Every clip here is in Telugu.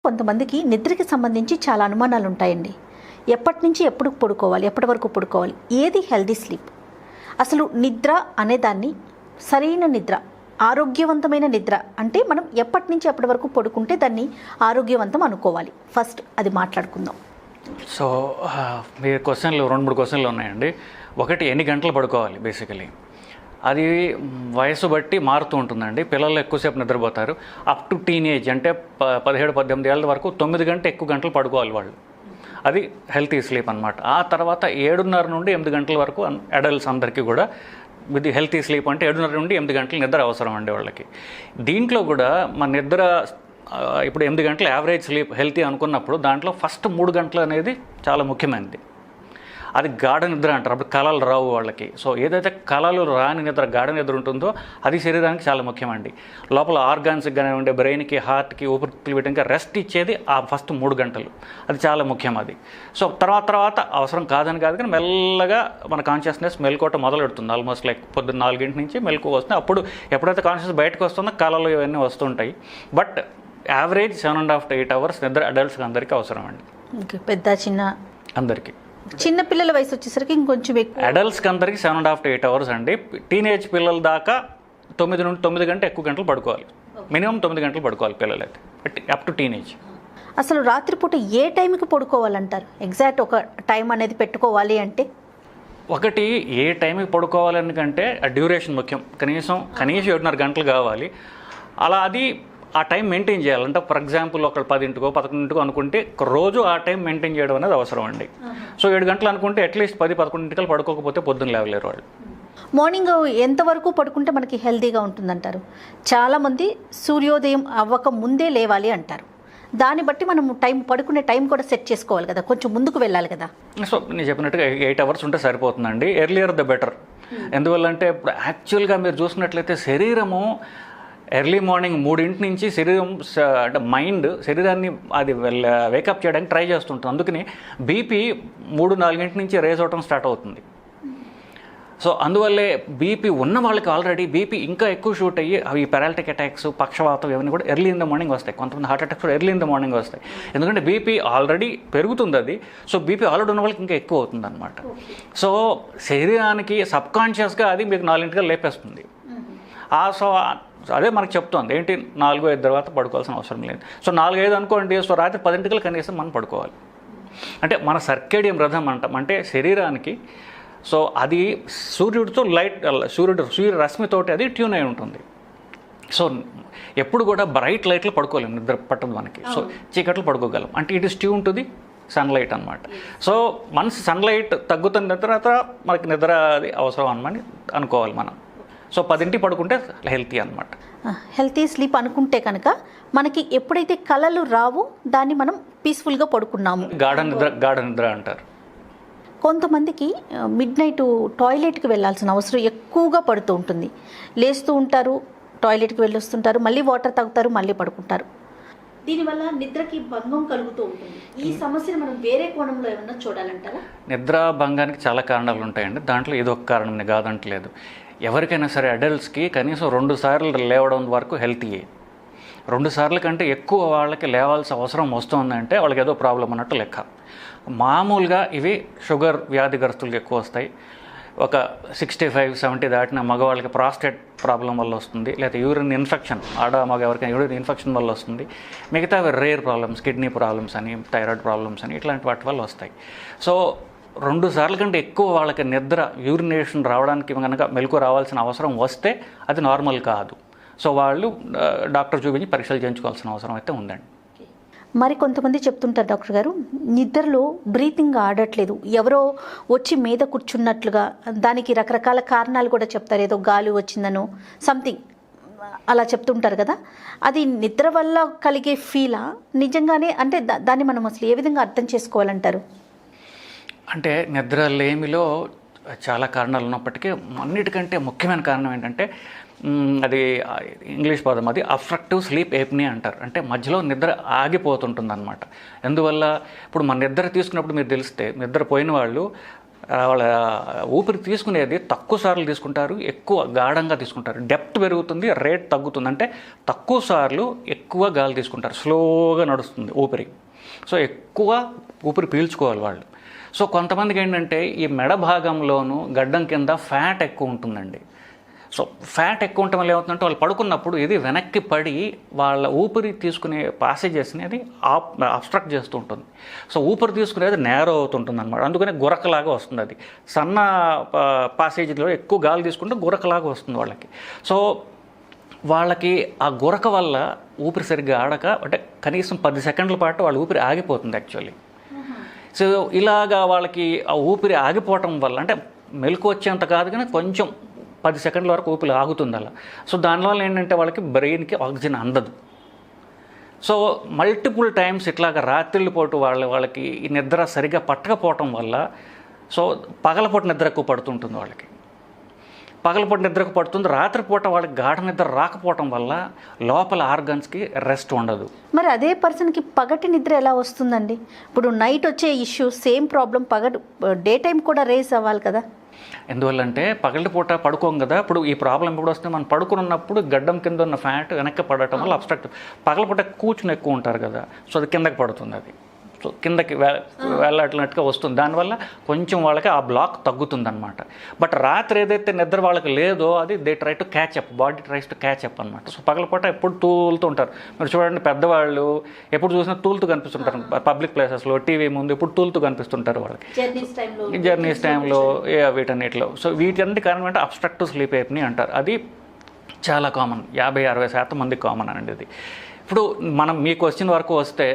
కొంతమందికి నిద్రకి సంబంధించి చాలా అనుమానాలు ఉంటాయండి. ఎప్పటి నుంచి ఎప్పుడు పడుకోవాలి, ఎప్పటి వరకు పడుకోవాలి, ఏది హెల్దీ స్లీప్, అసలు నిద్ర అనేదాన్ని సరైన నిద్ర, ఆరోగ్యవంతమైన నిద్ర అంటే మనం ఎప్పటి నుంచి ఎప్పటి వరకు పడుకుంటే దాన్ని ఆరోగ్యవంతం అనుకోవాలి, ఫస్ట్ అది మాట్లాడుకుందాం. సో మీ క్వశ్చన్లు 2-3 క్వశ్చన్లు ఉన్నాయండి. ఒకటి, ఎన్ని గంటలు పడుకోవాలి? బేసికలీ అది వయసు బట్టి మారుతూ ఉంటుందండి. పిల్లలు ఎక్కువసేపు నిద్రపోతారు. అప్ టు టీనేజ్ అంటే 17-18 ఏళ్ళ వరకు 9 గంటలు ఎక్కువ గంటలు పడుకోవాలి వాళ్ళు. అది హెల్తీ స్లీప్ అనమాట. ఆ తర్వాత 7:30 నుండి 8 గంటల వరకు అడల్ట్స్ అందరికీ కూడా ఇది హెల్తీ స్లీప్ అంటే 7:30 నుండి 8 గంటలు నిద్ర అవసరం అండి వాళ్ళకి. దీంట్లో కూడా మన నిద్ర ఇప్పుడు 8 గంటలు యావరేజ్ స్లీప్ హెల్తీ అనుకున్నప్పుడు దాంట్లో ఫస్ట్ 3 గంటలు అనేది చాలా ముఖ్యమైనది. అది గాఢ నిద్ర అంటారు. అప్పుడు కళలు రావు వాళ్ళకి. సో ఏదైతే కళలు రాని నిద్ర, గాఢ నిద్ర ఉంటుందో అది శరీరానికి చాలా ముఖ్యమండి. లోపల ఆర్గాన్స్కి కానివ్వండి, బ్రెయిన్కి, హార్ట్కి, ఊపిరితిత్తులు వీటికి రెస్ట్ ఇచ్చేది ఆ ఫస్ట్ 3 గంటలు. అది చాలా ముఖ్యం అది. సో తర్వాత అవసరం కాదని కాదు, కానీ మెల్లగా మన కాన్షియస్నెస్ మెలుకోవటం మొదలు పెడుతుంది. ఆల్మోస్ట్ లైక్ పొద్దున్న 4 నుంచి మెలకు వస్తుంది. అప్పుడు ఎప్పుడైతే కాన్షియస్ బయటకు వస్తుందో కళలు ఇవన్నీ వస్తుంటాయి. బట్ యావరేజ్ 7.5 to 8 hours నిద్ర అడల్ట్స్కి అందరికీ అవసరం అండి. పెద్ద చిన్న అందరికీ. చిన్న పిల్లల వయసు వచ్చేసరికి ఇంకొంచెం ఎక్కువ. అడల్ట్స్కి అందరికీ 7.5 to 8 hours అండి. టీనేజ్ పిల్లల దాకా 9 నుండి 9 గంటలు ఎక్కువ గంటలు పడుకోవాలి. మినిమం 9 గంటలు పడుకోవాలి పిల్లలైతే, అప్ టు టీనేజ్. అసలు రాత్రిపూట ఏ టైంకి పడుకోవాలంటారు? ఎగ్జాక్ట్ ఒక టైం అనేది పెట్టుకోవాలి అంటే ఒకటి, ఏ టైంకి పడుకోవాలని కంటే ఆ డ్యూరేషన్ ముఖ్యం. కనీసం 7.5 గంటలు కావాలి. అలా అది ఆ టైం మెయింటైన్ చేయాలంటే ఫర్ ఎగ్జాంపుల్ ఒక 10-11 అనుకుంటే రోజు ఆ టైం మెయింటైన్ చేయడం అనేది అవసరం అండి. సో 7 గంటలు అనుకుంటే అట్లీస్ట్ 10-11 పడుకోకపోతే పొద్దున్న లేవలేరు వాళ్ళు. మార్నింగ్ ఎంతవరకు పడుకుంటే మనకి హెల్తీగా ఉంటుందంటారు? చాలామంది సూర్యోదయం అవ్వక ముందే లేవాలి అంటారు. దాన్ని బట్టి మనం పడుకునే టైం కూడా సెట్ చేసుకోవాలి కదా, కొంచెం ముందుకు వెళ్ళాలి కదా. సో నేను చెప్పినట్టుగా 8 hours ఉంటే సరిపోతుందండి. Earlier the better. ఎందువల్లంటే ఇప్పుడు యాక్చువల్గా మీరు చూసినట్లయితే శరీరము ఎర్లీ మార్నింగ్ 3 నుంచి శరీరం అంటే మైండ్ శరీరాన్ని అది వేకప్ చేయడానికి ట్రై చేస్తుంటుంది. అందుకని బీపీ 3-4 నుంచి రేజ్ అవటం స్టార్ట్ అవుతుంది. సో అందువల్లే బీపీ ఉన్న వాళ్ళకి ఆల్రెడీ బీపీ ఇంకా ఎక్కువ షూట్ అయ్యి అవి పారాలిటిక్ అటాక్స్, పక్షవాతం ఇవన్నీ కూడా ఎర్లీ ఇన్ ద మార్నింగ్ వస్తాయి. కొంతమంది హార్ట్ అటాక్స్ కూడా ఎర్లీ ఇన్ ద మార్నింగ్ వస్తాయి. ఎందుకంటే బీపీ ఆల్రెడీ పెరుగుతుంది అది. సో బీపీ ఆల్రెడీ ఉన్న వాళ్ళకి ఇంకా ఎక్కువ అవుతుంది అనమాట. సో శరీరానికి సబ్కాన్షియస్గా అది మీకు 4 లేపేస్తుంది. సో అదే మనకు చెప్తోంది ఏంటి, 4-5 తర్వాత పడుకోవాల్సిన అవసరం లేదు. సో 4-5 అనుకోండి. సో రాత్రి 10 కనీసం మనం పడుకోవాలి. అంటే మన సర్కేడియం రథం అంటాం. అంటే శరీరానికి సో అది సూర్యుడితో సూర్య రశ్మితోటి అది ట్యూన్ అయి ఉంటుంది. సో ఎప్పుడు కూడా బ్రైట్ లైట్లో పడుకోలేము, నిద్ర పట్టదు మనకి. సో చీకట్లు పడుకోగలం. అంటే it is tune to the sunlight అనమాట. సో మనసు సన్లైట్ తగ్గుతున్న తర్వాత మనకి నిద్ర అది అవసరం అనమని అనుకోవాలి మనం. సో 10 పడుకుంటే హెల్తీ అనమాట. హెల్తీ స్లీప్ అనుకుంటే కనుక మనకి ఎప్పుడైతే కళలు రావో దాన్ని మనం పీస్ఫుల్గా పడుకున్నాము. గాఢ నిద్ర అంటారు. కొంతమందికి మిడ్-నైట్ టాయిలెట్కి వెళ్ళాల్సిన అవసరం ఎక్కువగా పడుతూ ఉంటుంది. లేస్తూ ఉంటారు, టాయిలెట్కి వెళ్ళొస్తుంటారు, మళ్ళీ వాటర్ తాగుతారు, మళ్ళీ పడుకుంటారు. దీనివల్ల నిద్రకి భంగం కలుగుతూ ఉంటుంది. ఈ సమస్యను మనం వేరే కోణంలో ఏమన్నా చూడాలంటారా? నిద్ర భంగానికి చాలా కారణాలు ఉంటాయండి. దాంట్లో ఇదొక కారణం కాదంటలేదు. ఎవరికైనా సరే అడల్ట్స్కి కనీసం 2 సార్లు లేవడం వరకు హెల్తీయే. 2 సార్ల కంటే ఎక్కువ వాళ్ళకి లేవాల్సిన అవసరం వస్తుందంటే వాళ్ళకి ఏదో ప్రాబ్లం అన్నట్టు లెక్క. మామూలుగా ఇవి షుగర్ వ్యాధిగ్రస్తులకు ఎక్కువ వస్తాయి. ఒక 65-70 దాటిన మగవాళ్ళకి ప్రాస్టేట్ ప్రాబ్లం వల్ల వస్తుంది, లేదా యూరిన్ ఇన్ఫెక్షన్, మగ ఎవరికైనా యూరిన్ ఇన్ఫెక్షన్ వల్ల వస్తుంది. మిగతా రేర్ ప్రాబ్లమ్స్, కిడ్నీ ప్రాబ్లమ్స్ అని, థైరాయిడ్ ప్రాబ్లమ్స్ అని ఇట్లాంటి వాటి వల్ల వస్తాయి. సో 2 సార్ల కంటే ఎక్కువ వాళ్ళకి నిద్ర యూరినేషన్ రావడానికి కనుక మెలకు రావాల్సిన అవసరం వస్తే అది నార్మల్ కాదు. సో వాళ్ళు డాక్టర్ చూపించి పరీక్షలు చేయించుకోవాల్సిన అవసరం అయితే ఉందండి. మరి కొంతమంది చెప్తుంటారు, డాక్టర్ గారు నిద్రలో బ్రీతింగ్ ఆడట్లేదు, ఎవరో వచ్చి మీద కూర్చున్నట్లుగా, దానికి రకరకాల కారణాలు కూడా చెప్తారు. ఏదో గాలి వచ్చిందనో సంథింగ్ అలా చెప్తుంటారు కదా. అది నిద్ర వల్ల కలిగే ఫీలా నిజంగానే? అంటే దాన్ని మనం అసలు ఏ విధంగా అర్థం చేసుకోవాలంటారు? అంటే నిద్ర లేమిలో చాలా కారణాలు ఉన్నప్పటికీ అన్నిటికంటే ముఖ్యమైన కారణం ఏంటంటే అది ఇంగ్లీష్ పదం, అది అబ్స్ట్రక్టివ్ స్లీప్ ఏప్నియా అంటారు. అంటే మధ్యలో నిద్ర ఆగిపోతుంటుంది అనమాట. ఎందువల్ల ఇప్పుడు మన నిద్ర తీసుకున్నప్పుడు మీరు తెలిస్తే నిద్ర పోయిన వాళ్ళు వాళ్ళ ఊపిరి తీసుకునేది తక్కువ సార్లు తీసుకుంటారు, ఎక్కువ గాఢంగా తీసుకుంటారు. డెప్త్ పెరుగుతుంది, రేట్ తగ్గుతుంది. అంటే తక్కువ సార్లు ఎక్కువ గాలి తీసుకుంటారు, స్లోగా నడుస్తుంది ఊపిరి. సో ఎక్కువ ఊపిరి పీల్చుకోవాలి వాళ్ళు. సో కొంతమందికి ఏంటంటే ఈ మెడ భాగంలోనూ గడ్డం కింద ఫ్యాట్ ఎక్కువ ఉంటుందండి. సో ఫ్యాట్ ఎక్కువ ఉండటం వల్ల ఏమవుతుందంటే వాళ్ళు పడుకున్నప్పుడు ఇది వెనక్కి పడి వాళ్ళ ఊపిరి తీసుకునే పాసేజెస్ని అది అబ్స్ట్రక్ట్ చేస్తూ ఉంటుంది. సో ఊపిరి తీసుకునేది నేరో అవుతుంటుంది అనమాట. అందుకనే గురకలాగా వస్తుంది. అది సన్న పాసేజ్లో ఎక్కువ గాలి తీసుకుంటే గురకలాగా వస్తుంది వాళ్ళకి. సో వాళ్ళకి ఆ గురక వల్ల ఊపిరి సరిగ్గా ఆడక, అంటే కనీసం 10 సెకండ్ల పాటు వాళ్ళ ఊపిరి ఆగిపోతుంది యాక్చువల్లీ. సో ఇలాగా వాళ్ళకి ఆ ఊపిరి ఆగిపోవటం వల్ల, అంటే మెలకు వచ్చేంత కాదు కానీ కొంచెం 10 సెకండ్ల వరకు ఊపిరి ఆగుతుంది అలా. సో దానివల్ల ఏంటంటే వాళ్ళకి బ్రెయిన్కి ఆక్సిజన్ అందదు. సో మల్టిపుల్ టైమ్స్ ఇట్లాగా రాత్రిళ్ళు పూట వాళ్ళకి ఈ నిద్ర సరిగ్గా పట్టకపోవటం వల్ల, సో పగలపూట నిద్ర ఎక్కువ పడుతుంటుంది వాళ్ళకి. పగలపూట నిద్రకు పడుతుంది, రాత్రిపూట వాళ్ళకి గాఢ నిద్ర రాకపోవటం వల్ల లోపల ఆర్గన్స్కి రెస్ట్ ఉండదు. మరి అదే పర్సన్కి పగటి నిద్ర ఎలా వస్తుందండి? ఇప్పుడు నైట్ వచ్చే issue same problem day time కూడా రేస్ అవ్వాలి కదా? ఎందువల్లంటే పగటిపూట పడుకోం కదా. ఇప్పుడు ఈ ప్రాబ్లం ఎప్పుడు వస్తే మనం పడుకుని ఉన్నప్పుడు గడ్డం కింద ఉన్న ఫ్యాట్ వెనక్కి పడటం వల్ల అబ్స్ట్రక్ట్. పగలపూట కూర్చుని ఎక్కువ ఉంటారు కదా, సో అది కిందకి పడుతుంది. అది సో కిందకి వెళ్ళట్లట్టుగా వస్తుంది. దానివల్ల కొంచెం వాళ్ళకి ఆ బ్లాక్ తగ్గుతుంది అనమాట. బట్ రాత్రి ఏదైతే నిద్ర వాళ్ళకి లేదో అది they try to catch up, body tries to catch up అనమాట. సో పగలపూట ఎప్పుడు తూలుతూ ఉంటారు. మీరు చూడండి, పెద్దవాళ్ళు ఎప్పుడు చూసినా తూలుతూ కనిపిస్తుంటారు పబ్లిక్ ప్లేసెస్లో, టీవీ ముందు ఎప్పుడు తూలుతూ కనిపిస్తుంటారు వాళ్ళకి జర్నీస్ టైంలో వీటన్నిటిలో. సో వీటన్నిటి కారణం అంటే అబ్స్ట్రక్టివ్ స్లీప్ ఎప్నీ అంటారు. అది చాలా కామన్, 50-60% మందికి కామన్ అండి ఇది. ఇప్పుడు మనం మీ క్వశ్చన్ వరకు వస్తే,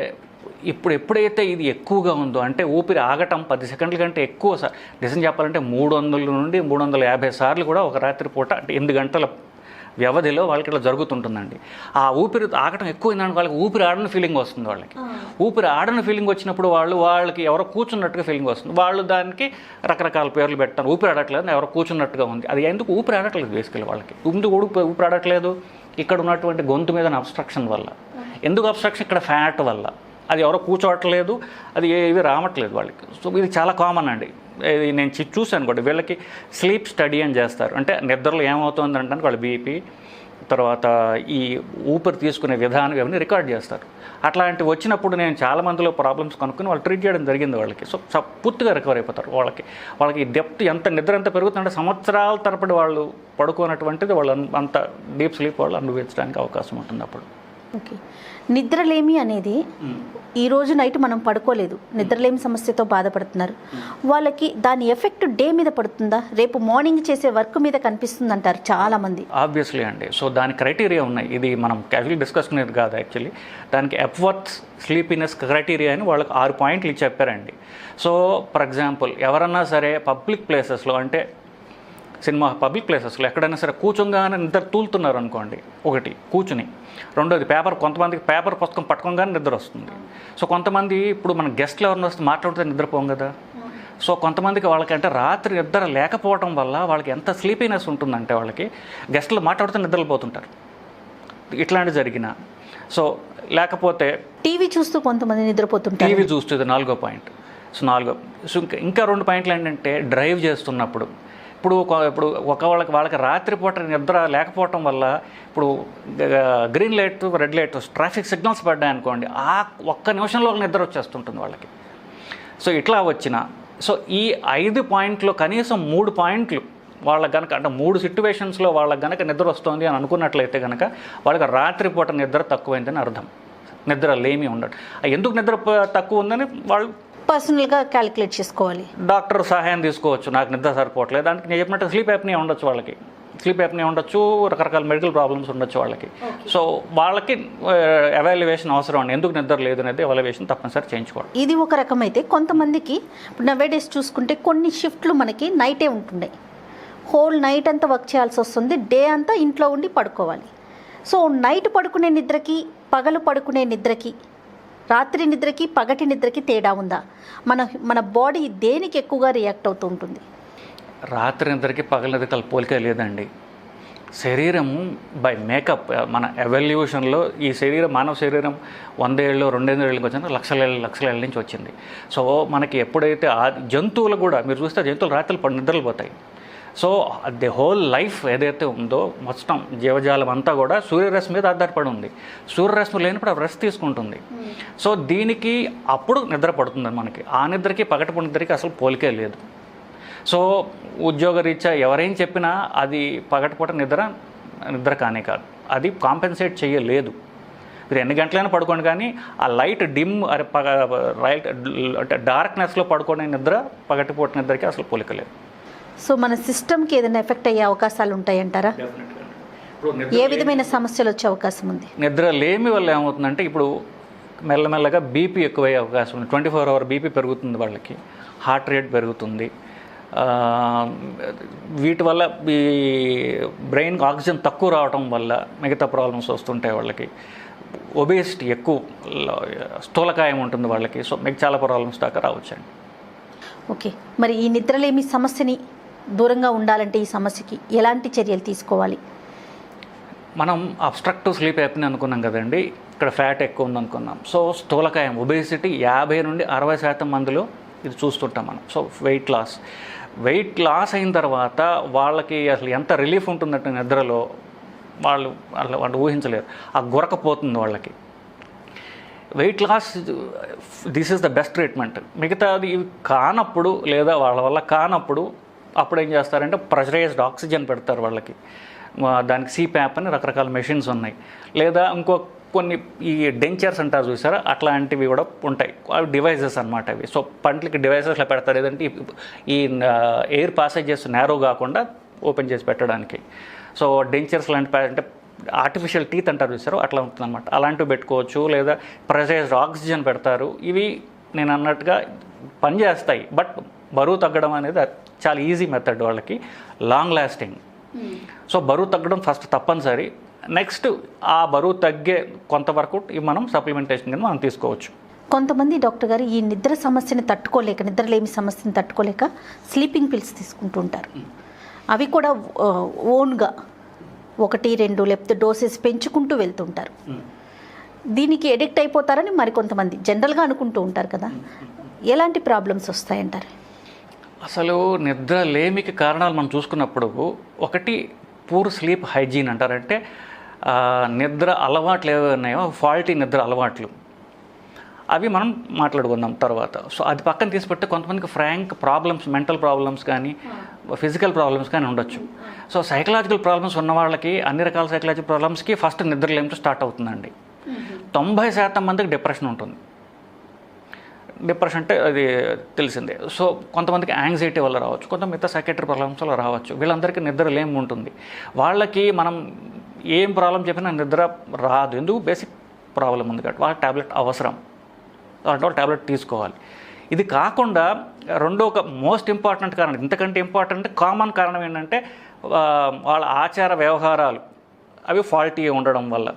ఇప్పుడు ఎప్పుడైతే ఇది ఎక్కువగా ఉందో, అంటే ఊపిరి ఆగటం 10 సెకండ్ల కంటే ఎక్కువ నిజం చెప్పాలంటే 300 నుండి 350 సార్లు కూడా ఒక రాత్రి పూట, అంటే 8 గంటల వ్యవధిలో వాళ్ళకి ఇట్లా జరుగుతుంటుందండి. ఆ ఊపిరి ఆగటం ఎక్కువైందంటే వాళ్ళకి ఊపిరి ఆడని ఫీలింగ్ వస్తుంది. వాళ్ళకి ఊపిరి ఆడని ఫీలింగ్ వచ్చినప్పుడు వాళ్ళకి ఎవరో కూర్చున్నట్టుగా ఫీలింగ్ వస్తుంది. వాళ్ళు దానికి రకరకాల పేర్లు పెట్టారు. ఊపిరి ఆడట్లేదు, ఎవరో కూర్చున్నట్టుగా ఉంది. అది ఎందుకు ఊపిరి ఆడట్లేదు బేసికలీ వాళ్ళకి. ఊపిరి ఆడట్లేదు ఇక్కడ ఉన్నటువంటి గొంతు మీద అబ్స్ట్రక్షన్ వల్ల. ఎందుకు అబ్స్ట్రక్షన్? ఇక్కడ ఫ్యాట్ వల్ల. అది ఎవరో కూర్చోవట్లేదు, అది ఏవి రావట్లేదు వాళ్ళకి. సో ఇది చాలా కామన్ అండి. ఇది నేను చూశాను కూడా. వీళ్ళకి స్లీప్ స్టడీ అని చేస్తారు. అంటే నిద్రలో ఏమవుతుంది అంటే వాళ్ళ బీపీ, తర్వాత ఈ ఊపిరి తీసుకునే విధానం ఇవన్నీ రికార్డ్ చేస్తారు. అట్లాంటివి వచ్చినప్పుడు నేను చాలా మందిలో ప్రాబ్లమ్స్ కనుక్కొని వాళ్ళు ట్రీట్ చేయడం జరిగింది వాళ్ళకి. సో పూర్తిగా రికవర్ అయిపోతారు. వాళ్ళకి డెప్త్ ఎంత పెరుగుతుందంటే సంవత్సరాల తరబడి వాళ్ళు పడుకోనటువంటిది వాళ్ళు అంత డీప్ స్లీప్ వాళ్ళు అనుభవించడానికి అవకాశం ఉంటుంది అప్పుడు. ఓకే. నిద్రలేమి అనేది ఈరోజు నైట్ మనం పడుకోలేదు, నిద్రలేమి సమస్యతో బాధపడుతున్నారు. వాళ్ళకి దాని ఎఫెక్ట్ డే మీద పడుతుందా? రేపు మార్నింగ్ చేసే వర్క్ మీద కనిపిస్తుంది అంటారు చాలామంది. ఆబ్వియస్లీ అండి. సో దాని క్రైటీరియా ఉన్నాయి. ఇది మనం క్యాజువల్ డిస్కస్ అనేది కాదు యాక్చువల్లీ. దానికి ఎప్వర్త్ స్లీపీనెస్ క్రైటీరియా అని వాళ్ళకి 6 పాయింట్లు ఇచ్చి చెప్పారండి. సో ఫర్ ఎగ్జాంపుల్, ఎవరన్నా సరే పబ్లిక్ ప్లేసెస్లో, అంటే పబ్లిక్ ప్లేసెస్లో ఎక్కడైనా సరే కూర్చోగానే నిద్ర తూలుతున్నారు అనుకోండి, ఒకటి కూర్చుని. రెండోది కొంతమందికి పేపర్ పుస్తకం పట్టుకోగానే నిద్ర వస్తుంది. సో కొంతమంది, ఇప్పుడు మన గెస్ట్లు ఎవరిని వస్తే మాట్లాడితే నిద్రపోం కదా. సో కొంతమందికి వాళ్ళకంటే రాత్రి నిద్ర లేకపోవడం వల్ల వాళ్ళకి ఎంత స్లీపీనెస్ ఉంటుందంటే వాళ్ళకి గెస్ట్లు మాట్లాడితే నిద్రపోతుంటారు. ఇట్లాంటివి జరిగిన. సో లేకపోతే టీవీ చూస్తూ కొంతమంది నిద్రపోతుంటారు. టీవీ చూస్తూ, ఇది 4వ పాయింట్. సో ఇంకా 2 పాయింట్లు ఏంటంటే డ్రైవ్ చేస్తున్నప్పుడు. ఇప్పుడు వాళ్ళకి రాత్రిపూట నిద్ర లేకపోవటం వల్ల, ఇప్పుడు green light, red light, traffic signals పడ్డాయనుకోండి, ఆ ఒక్క నిమిషంలో నిద్ర వచ్చేస్తుంటుంది వాళ్ళకి. సో ఇట్లా వచ్చిన, సో ఈ 5 పాయింట్లు కనీసం 3 పాయింట్లు వాళ్ళకి కనుక, అంటే 3 సిట్యువేషన్స్లో వాళ్ళకి కనుక నిద్ర వస్తుంది అని అనుకున్నట్లయితే కనుక వాళ్ళకి రాత్రిపూట నిద్ర తక్కువైందని అర్థం. నిద్ర లేమి ఉండదు. ఎందుకు నిద్ర తక్కువ ఉందని వాళ్ళు పర్సనల్గా క్యాలిక్యులేట్ చేసుకోవాలి. డాక్టర్ సహాయం తీసుకోవచ్చు. నాకు నిద్ర సరిపోవట్లేదు, దానికి నేను చెప్పినట్టు స్లీప్ యాప్నియా ఉండొచ్చు వాళ్ళకి. స్లీప్ యాప్నియా ఉండొచ్చు, రకరకాల మెడికల్ ప్రాబ్లమ్స్ ఉండొచ్చు వాళ్ళకి. సో వాళ్ళకి ఎవాల్యుయేషన్ అవసరం అండి. ఎందుకు నిద్ర లేదు అనేది ఎవాల్యుయేషన్ తప్పనిసరి చేయించుకోవాలి. ఇది ఒక రకమైతే, కొంతమందికి ఇప్పుడు నవేడేస్ చూసుకుంటే కొన్ని షిఫ్ట్లు మనకి నైటే ఉంటున్నాయి. హోల్ నైట్ అంతా వర్క్ చేయాల్సి వస్తుంది, డే అంతా ఇంట్లో ఉండి పడుకోవాలి. సో నైట్ పడుకునే నిద్రకి, పగలు పడుకునే నిద్రకి, రాత్రి నిద్రకి, పగటి నిద్రకి తేడా ఉందా? మన బాడీ దేనికి ఎక్కువగా రియాక్ట్ అవుతూ ఉంటుంది? రాత్రి నిద్రకి పగల నిద్రకి పోలిక లేదండి. శరీరము బై మేకప్ మన ఎవల్యూషన్లో ఈ మానవ శరీరం 100 ఏళ్ళు 200 ఏళ్ళకి వచ్చిన లక్షల ఏళ్ళ నుంచి వచ్చింది. సో మనకి ఎప్పుడైతే ఆ జంతువులు కూడా మీరు చూస్తే జంతువులు రాత్రులు నిద్రలు పోతాయి. సో ది హోల్ లైఫ్ ఏదైతే ఉందో మొత్తం జీవజాలం అంతా కూడా సూర్యరశ్మి మీద ఆధారపడి ఉంది. సూర్యరశ్మి లేనప్పుడు ఆ రెస్ట్ తీసుకుంటుంది. సో దీనికి అప్పుడు నిద్ర పడుతుంది మనకి. ఆ నిద్రకి పగటిపూట నిద్రకి అసలు పోలికే లేదు. సో ఉద్యోగరీత్యా ఎవరేం చెప్పినా అది పగటిపూట నిద్ర కానే కాదు, అది కాంపెన్సేట్ చేయలేదు. మీరు ఎన్ని గంటలైనా పడుకోండి, కానీ ఆ లైట్ డిమ్ రైట్ అంటే డార్క్నెస్లో పడుకునే నిద్ర పగటిపూట నిద్రకి అసలు పోలికలేదు. సో మన సిస్టమ్కి ఏదైనా ఎఫెక్ట్ అయ్యే అవకాశాలు ఉంటాయంటారా? ఏ విధమైన సమస్యలు వచ్చే అవకాశం ఉంది? నిద్ర లేమి వల్ల ఏమవుతుందంటే ఇప్పుడు మెల్లమెల్లగా బీపీ ఎక్కువయ్యే అవకాశం ఉంది. 24 hour బీపీ పెరుగుతుంది, వాళ్ళకి హార్ట్ రేట్ పెరుగుతుంది. వీటి వల్ల ఈ బ్రెయిన్కి ఆక్సిజన్ తక్కువ రావడం వల్ల మిగతా ప్రాబ్లమ్స్ వస్తుంటాయి వాళ్ళకి. ఒబేసిటీ ఎక్కువ, స్థూలకాయం ఉంటుంది వాళ్ళకి. సో మీకు చాలా ప్రాబ్లమ్స్ దాకా రావచ్చండి. ఓకే, మరి ఈ నిద్రలేమి సమస్యని దూరంగా ఉండాలంటే ఈ సమస్యకి ఎలాంటి చర్యలు తీసుకోవాలి? మనం అబ్స్ట్రక్టివ్ స్లీప్ యాప్ని అనుకున్నాం కదండి, ఇక్కడ ఫ్యాట్ ఎక్కువ ఉందనుకున్నాం. సో స్థూలకాయం ఒబేసిటీ 50 నుండి 60% మందిలో ఇది చూస్తుంటాం మనం. సో వెయిట్ లాస్ అయిన తర్వాత వాళ్ళకి అసలు ఎంత రిలీఫ్ ఉంటుందంటే నిద్రలో వాళ్ళు ఊహించలేరు. ఆ గురకపోతుంది వాళ్ళకి. Weight loss this is the best treatment. మిగతాది ఇవి కానప్పుడు లేదా వాళ్ళ వల్ల కానప్పుడు అప్పుడు ఏం చేస్తారంటే ప్రెషరైజ్డ్ ఆక్సిజన్ పెడతారు వాళ్ళకి. దానికి సిప్యాప్ అని రకరకాల మెషిన్స్ ఉన్నాయి. లేదా కొన్ని ఈ డెంచర్స్ అంటారు చూసారా, అట్లాంటివి కూడా ఉంటాయి. అవి డివైజెస్ అనమాట అవి. సో పంటలకి డివైజెస్లో పెడతారు, ఏదంటే ఈ ఎయిర్ పాసేజెస్ నేరో కాకుండా ఓపెన్ చేసి పెట్టడానికి. సో డెంచర్స్ లాంటి అంటే ఆర్టిఫిషియల్ టీత్ అంటారు చూసారు, అట్లా ఉంటుంది అనమాట. అలాంటివి పెట్టుకోవచ్చు. లేదా ప్రెషరైజ్డ్ ఆక్సిజన్ పెడతారు. ఇవి నేను అన్నట్టుగా పనిచేస్తాయి. బట్ బరువు తగ్గడం అనేది చాలా ఈజీ మెథడ్ వాళ్ళకి, లాంగ్ లాస్టింగ్. సో బరువు తగ్గడం ఫస్ట్ తప్పనిసరి. నెక్స్ట్ ఆ బరువు తగ్గే కొంతవరకు మనం సప్లిమెంటేషన్ కింద మనం తీసుకోవచ్చు. కొంతమంది డాక్టర్ గారు ఈ నిద్ర సమస్యని తట్టుకోలేక, నిద్రలేమి సమస్యని తట్టుకోలేక స్లీపింగ్ పిల్స్ తీసుకుంటూ ఉంటారు. అవి కూడా ఓన్గా 1-2 లేకపోతే డోసెస్ పెంచుకుంటూ వెళ్తుంటారు. దీనికి ఎడిక్ట్ అయిపోతారని మరికొంతమంది జనరల్గా అనుకుంటూ ఉంటారు కదా, ఎలాంటి ప్రాబ్లమ్స్ వస్తాయంటారు? అసలు నిద్ర లేమికి కారణాలు మనం చూసుకున్నప్పుడు ఒకటి పూర్ స్లీప్ హైజీన్ అంటారంటే నిద్ర అలవాట్లు ఏవన్నాయో ఫాల్టీ నిద్ర అలవాట్లు, అవి మనం మాట్లాడుకుందాం తర్వాత. సో అది పక్కన తీసిపెట్టి కొంతమందికి ప్రాబ్లమ్స్, మెంటల్ ప్రాబ్లమ్స్ కానీ ఫిజికల్ ప్రాబ్లమ్స్ కానీ ఉండొచ్చు. సో సైకలాజికల్ ప్రాబ్లమ్స్ ఉన్న వాళ్ళకి, అన్ని రకాల సైకలాజికల్ ప్రాబ్లమ్స్కి ఫస్ట్ నిద్రలేమితో స్టార్ట్ అవుతుందండి. 90% మందికి డిప్రెషన్ ఉంటుంది. డిప్రెషన్ అంటే అది తెలిసిందే. సో కొంతమందికి యాంగ్జైటీ వల్ల రావచ్చు, కొంత మిగతా సైకాట్రిక్ ప్రాబ్లమ్స్ వల్ల రావచ్చు. వీళ్ళందరికీ నిద్ర లేమి ఉంటుంది. వాళ్ళకి మనం ఏం ప్రాబ్లం చెప్పినా నిద్ర రాదు. ఎందుకు? బేసిక్ ప్రాబ్లం ఉంది కాబట్టి వాళ్ళకి ట్యాబ్లెట్ అవసరం. అంటే వాళ్ళు ట్యాబ్లెట్ తీసుకోవాలి. ఇది కాకుండా రెండో ఒక మోస్ట్ ఇంపార్టెంట్ కారణం, ఇంతకంటే ఇంపార్టెంట్ కామన్ కారణం ఏంటంటే వాళ్ళ ఆచార వ్యవహారాలు అవి ఫాల్టీ ఉండడం వల్ల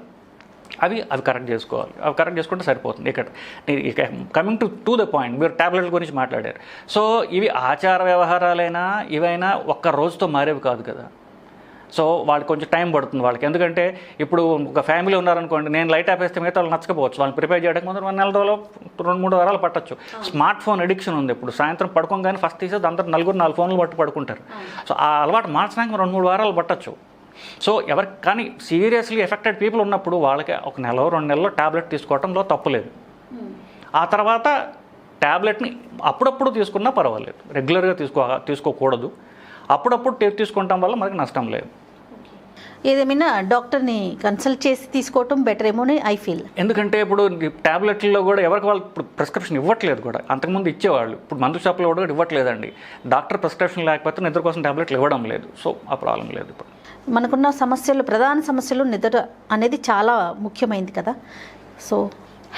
అవి కరెక్ట్ చేసుకోవాలి. అవి కరెక్ట్ చేసుకుంటే సరిపోతుంది. ఇక కమింగ్ టు ద పాయింట్, మీరు ట్యాబ్లెట్ల గురించి మాట్లాడారు. సో ఇవి ఆచార వ్యవహారాలైనా ఇవైనా ఒక్క రోజుతో మారేవి కాదు కదా. సో వాళ్ళకి కొంచెం టైం పడుతుంది వాళ్ళకి. ఎందుకంటే ఇప్పుడు ఒక ఫ్యామిలీ ఉన్నారనుకోండి, నేను లైట్ ఆపేస్తే మిగతా వాళ్ళు నచ్చకపోవచ్చు. వాళ్ళని ప్రిపేర్ చేయడానికి ముందు 1 నెల రోజులు 2-3 వారాలు పట్టచ్చు. స్మార్ట్ ఫోన్ అడిక్షన్ ఉంది. ఇప్పుడు సాయంత్రం పడుకోగానే ఫస్ట్ తీసేది అందరూ 4 ఫోన్లు పట్టు పడుకుంటారు. సో ఆ అలవాటు మార్చడానికి 2-3 వారాలు పట్టచ్చు. సో ఎవరికి కానీ సీరియస్లీ ఎఫెక్టెడ్ పీపుల్ ఉన్నప్పుడు వాళ్ళకి 1 నెల 2 నెలల్లో ట్యాబ్లెట్ తీసుకోవడంలో తప్పులేదు. ఆ తర్వాత ట్యాబ్లెట్ని అప్పుడప్పుడు తీసుకున్నా పర్వాలేదు, రెగ్యులర్గా తీసుకోకూడదు. అప్పుడప్పుడు తీసుకుంటాం వల్ల మనకి నష్టం లేదు. ఏదేమైనా డాక్టర్ని కన్సల్ట్ చేసి తీసుకోవటం బెటర్ ఏమో ఐ ఫీల్. ఎందుకంటే ఇప్పుడు ట్యాబ్లెట్లలో కూడా ఎవరికి వాళ్ళు ఇప్పుడు ప్రిస్క్రిప్షన్ ఇవ్వట్లేదు కూడా. అంతకుముందు ఇచ్చేవాళ్ళు, ఇప్పుడు మందు షాప్లో కూడా ఇవ్వట్లేదండి. డాక్టర్ ప్రిస్క్రిప్షన్ లేకపోతే నిద్ర కోసం ట్యాబ్లెట్లు ఇవ్వడం లేదు. సో ఆ ప్రాబ్లం లేదు. ఇప్పుడు మనకున్న సమస్యలు, ప్రధాన సమస్యలు నిద్ర అనేది చాలా ముఖ్యమైనది కదా. So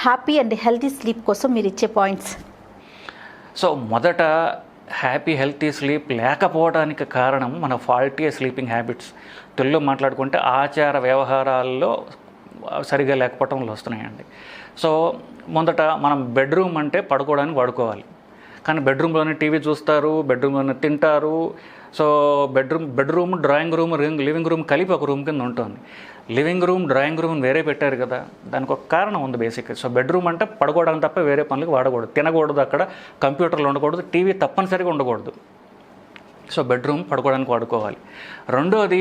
happy and healthy sleep కోసం మీరు ఇచ్చే పాయింట్స్? సో మొదట హ్యాపీ హెల్తీ స్లీప్ లేకపోవడానికి కారణం మన ఫాల్టీ స్లీపింగ్ హ్యాబిట్స్. తెలుగులో మాట్లాడుకుంటే ఆచార వ్యవహారాల్లో సరిగా లేకపోవటం వల్ల వస్తున్నాయండి. సో మొదట మనం బెడ్రూమ్ అంటే పడుకోవడానికి వాడుకోవాలి, కానీ బెడ్రూమ్లోనే టీవీ చూస్తారు, బెడ్రూమ్లోనే తింటారు. So bedroom drawing room living room కలిపి ఒక రూమ్ కింద ఉంటుంది. లివింగ్ రూమ్ డ్రాయింగ్ రూమ్ వేరే పెట్టారు కదా, దానికి ఒక కారణం ఉంది బేసిక్గా. సో బెడ్రూమ్ అంటే పడుకోవడానికి తప్ప వేరే పనులకు వాడకూడదు, తినకూడదు, అక్కడ కంప్యూటర్లు ఉండకూడదు, టీవీ తప్పనిసరిగా ఉండకూడదు. సో బెడ్రూమ్ పడుకోవడానికి వాడుకోవాలి. రెండోది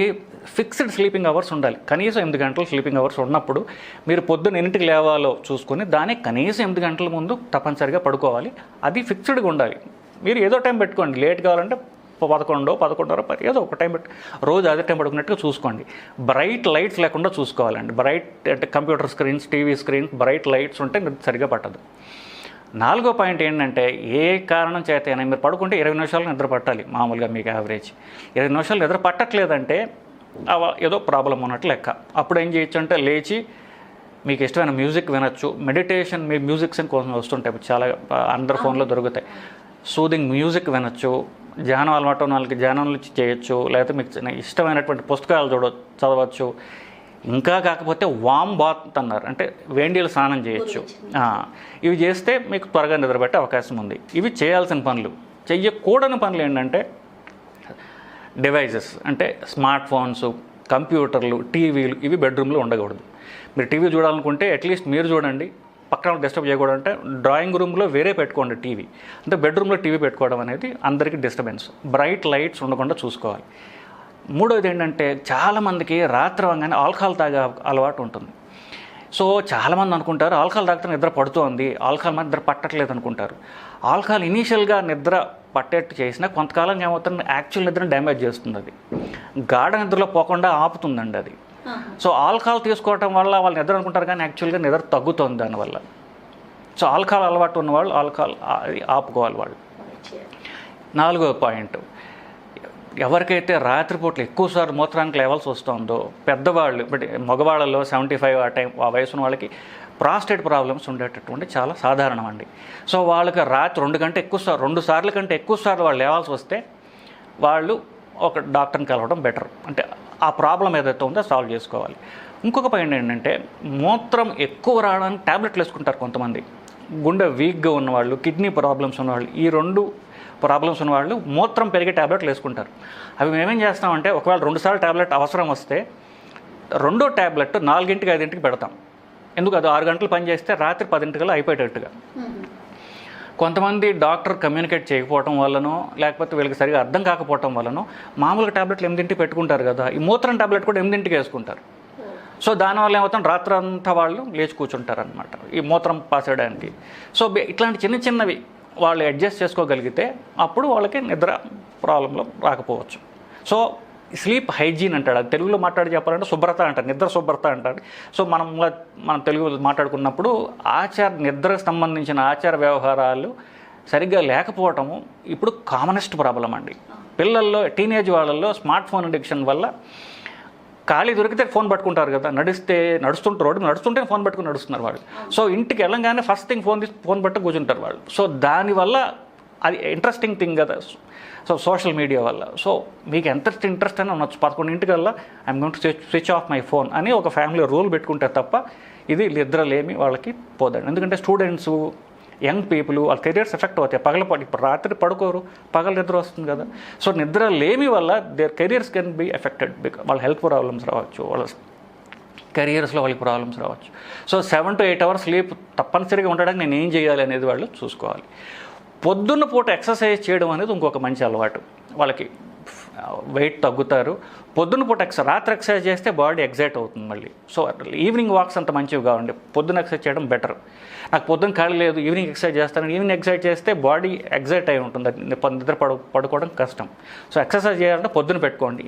ఫిక్స్డ్ స్లీపింగ్ అవర్స్ ఉండాలి. కనీసం 8 గంటలు స్లీపింగ్ అవర్స్ ఉన్నప్పుడు మీరు పొద్దున్న ఎన్నింటికి లేవాలో చూసుకొని దానికి కనీసం 8 గంటల ముందు తప్పనిసరిగా పడుకోవాలి. అది ఫిక్స్డ్గా ఉండాలి. మీరు ఏదో టైం పెట్టుకోండి, లేట్ కావాలంటే 11, 11:30 ఏదో ఒక టైం పెట్టి రోజు అదే టైం పడుకున్నట్టుగా చూసుకోండి. బ్రైట్ లైట్స్ లేకుండా చూసుకోవాలండి. బ్రైట్ అంటే computer screens, TV screens, bright lights ఉంటే సరిగా పట్టదు. 4వ పాయింట్ ఏంటంటే, ఏ కారణం చేత అయినా మీరు పడుకుంటే 20 నిమిషాలు నిద్ర పట్టాలి మామూలుగా మీకు యావరేజ్. 20 నిమిషాలు నిద్ర పట్టట్లేదంటే ఏదో ప్రాబ్లం ఉన్నట్టు లెక్క. అప్పుడు ఏం చేయొచ్చు అంటే లేచి మీకు ఇష్టమైన మ్యూజిక్ వినొచ్చు. మెడిటేషన్ మ్యూజిక్స్ అని కోసం వస్తుంటాయి, చాలా అందరి ఫోన్లో దొరుకుతాయి. సూదింగ్ మ్యూజిక్ వినొచ్చు. ధ్యానం అలవాటు ఉన్న వాళ్ళకి ధ్యానాలు చేయొచ్చు, లేకపోతే మీకు ఇష్టమైనటువంటి పుస్తకాలు చదవచ్చు. ఇంకా కాకపోతే వామ్ బాత్ అన్నారు, అంటే వేడినీళ్ళు స్నానం చేయొచ్చు. ఇవి చేస్తే మీకు త్వరగా నిద్రపట్టే అవకాశం ఉంది. ఇవి చేయాల్సిన పనులు. చెయ్యకూడని పనులు ఏంటంటే డివైజెస్, అంటే స్మార్ట్ ఫోన్స్, కంప్యూటర్లు, టీవీలు, ఇవి బెడ్రూమ్లో ఉండకూడదు. మీరు టీవీ చూడాలనుకుంటే అట్లీస్ట్ మీరు చూడండి, పక్కన డిస్టర్బ్ చేయకూడదు. అంటే డ్రాయింగ్ రూమ్లో వేరే పెట్టుకోండి టీవీ. అంటే బెడ్రూమ్లో టీవీ పెట్టుకోవడం అనేది అందరికీ డిస్టర్బెన్స్. బ్రైట్ లైట్స్ ఉండకుండా చూసుకోవాలి. మూడోది ఏంటంటే, చాలామందికి రాత్రి అవగానే ఆల్కహాల్ తాగే అలవాటు ఉంటుంది. సో చాలామంది అనుకుంటారు ఆల్కహాల్ తాగితే నిద్ర పడుతోంది, ఆల్కహాల్ మీద నిద్ర పట్టట్లేదు అనుకుంటారు. ఆల్కహాల్ ఇనీషియల్గా నిద్ర పట్టేట్టు చేసినా కొంతకాలం ఏమవుతుంది, యాక్చువల్ నిద్రను డ్యామేజ్ చేస్తుంది. అది గాఢ నిద్రలో పోకుండా ఆపుతుందండి అది. సో ఆల్కహాల్ తీసుకోవటం వల్ల వాళ్ళు నిద్ర అనుకుంటారు, కానీ యాక్చువల్గా నిద్ర తగ్గుతుంది దానివల్ల. సో ఆల్కహాల్ అలవాటు ఉన్నవాళ్ళు ఆల్కహాల్ ఆపుకోవాలి వాళ్ళు. 4వ పాయింట్, ఎవరికైతే రాత్రిపూట్లు ఎక్కువసార్లు మూత్రానికి లేవాల్సి వస్తుందో, పెద్దవాళ్ళు, బట్ మగవాళ్ళలో 75 ఆ వయసు ఉన్న వాళ్ళకి ప్రాస్టేట్ ప్రాబ్లమ్స్ ఉండేటటువంటి చాలా సాధారణం అండి. సో వాళ్ళకి రాత్రి 2 సార్లు కంటే ఎక్కువసార్లు వాళ్ళు లేవాల్సి వస్తే వాళ్ళు ఒక డాక్టర్ని కలవడం బెటర్. అంటే ఆ ప్రాబ్లం ఏదైతే ఉందో సాల్వ్ చేసుకోవాలి. ఇంకొక పాయింట్ ఏంటంటే, మూత్రం ఎక్కువ రావడానికి ట్యాబ్లెట్లు వేసుకుంటారు కొంతమంది. గుండె వీక్గా ఉన్నవాళ్ళు, కిడ్నీ ప్రాబ్లమ్స్ ఉన్నవాళ్ళు, ఈ 2 ప్రాబ్లమ్స్ ఉన్నవాళ్ళు మూత్రం పెరిగే ట్యాబ్లెట్లు వేసుకుంటారు. అవి మేమేం చేస్తామంటే, ఒకవేళ 2 సార్లు ట్యాబ్లెట్ అవసరం వస్తే 2వ ట్యాబ్లెట్ 4ంటికి 5ంటికి పెడతాం. ఎందుకు, అది 6 గంటలు పనిచేస్తే రాత్రి 10ంటికల్లా అయిపోయేటట్టుగా. కొంతమంది డాక్టర్ కమ్యూనికేట్ చేయకపోవటం వల్లనో, లేకపోతే వీళ్ళకి సరిగా అర్థం కాకపోవటం వల్లనో మామూలుగా ట్యాబ్లెట్లు 8ంటికి పెట్టుకుంటారు కదా, ఈ మూత్రం ట్యాబ్లెట్ కూడా 8ంటికి వేసుకుంటారు. సో దానివల్ల ఏమవుతుంది, రాత్రి అంతా వాళ్ళు లేచి కూర్చుంటారు అనమాట ఈ మూత్రం పాసేయడానికి. సో ఇట్లాంటి చిన్నవి వాళ్ళు అడ్జస్ట్ చేసుకోగలిగితే అప్పుడు వాళ్ళకి నిద్ర ప్రాబ్లంలో రాకపోవచ్చు. సో స్లీప్ హైజీన్ అంటాడు, అది తెలుగులో మాట్లాడి చెప్పాలంటే శుభ్రత అంటారు, నిద్ర శుభ్రత అంటాడు. సో మనం తెలుగు మాట్లాడుకున్నప్పుడు నిద్రకు సంబంధించిన ఆచార వ్యవహారాలు సరిగ్గా లేకపోవటము ఇప్పుడు కామనెస్ట్ ప్రాబ్లం అండి. పిల్లల్లో, టీనేజ్ వాళ్ళల్లో స్మార్ట్ ఫోన్ అడిక్షన్ వల్ల ఖాళీ దొరికితే ఫోన్ పట్టుకుంటారు కదా, రోడ్డు నడుస్తుంటే ఫోన్ పట్టుకుని నడుస్తున్నారు వాళ్ళు. సో ఇంటికి వెళ్ళంగానే ఫస్ట్ థింగ్ ఫోన్ పట్టు కూర్చుంటారు వాళ్ళు. సో దానివల్ల అది ఇంట్రెస్టింగ్ థింగ్ కదా, సో సోషల్ మీడియా వల్ల. సో మీకు ఎంత ఇంట్రెస్ట్ అయినా ఉండొచ్చు, 11ంటికల్లా I'm going to switch off my phone అని ఒక ఫ్యామిలీ రూల్ పెట్టుకుంటే తప్ప ఇది నిద్రలేమి వాళ్ళకి పోదండి. ఎందుకంటే స్టూడెంట్స్, యంగ్ పీపుల్, వాళ్ళ కెరియర్స్ ఎఫెక్ట్ అవుతాయి. ఇప్పుడు రాత్రి పడుకోరు, పగల నిద్ర వస్తుంది కదా. సో నిద్ర లేమి వల్ల there careers can be affected. వాళ్ళ హెల్త్ ప్రాబ్లమ్స్ రావచ్చు, వాళ్ళ కెరియర్స్లో వాళ్ళకి ప్రాబ్లమ్స్ రావచ్చు. సో 7 to 8 అవర్స్ స్లీప్ తప్పనిసరిగా ఉండడానికి నేను ఏం చేయాలి అనేది వాళ్ళు చూసుకోవాలి. పొద్దున్న పూట ఎక్సర్సైజ్ చేయడం అనేది ఇంకొక మంచి అలవాటు. వాళ్ళకి వెయిట్ తగ్గుతారు. పొద్దున్న పూట రాత్రి ఎక్సర్సైజ్ చేస్తే బాడీ ఎగ్జైట్ అవుతుంది మళ్ళీ. సో ఈవినింగ్ వాక్స్ అంత మంచివి కావండి, పొద్దున్న ఎక్సర్సైజ్ చేయడం బెటర్. నాకు పొద్దున్న ఖాళీ లేదు, ఈవినింగ్ ఎక్సర్సైజ్ చేస్తాను, ఈవినింగ్ ఎక్సర్సైజ్ చేస్తే బాడీ ఎగ్జైట్ అయి ఉంటుంది, నిద్ర పడుకోవడం కష్టం. సో ఎక్సర్సైజ్ చేయాలంటే పొద్దున్న పెట్టుకోండి.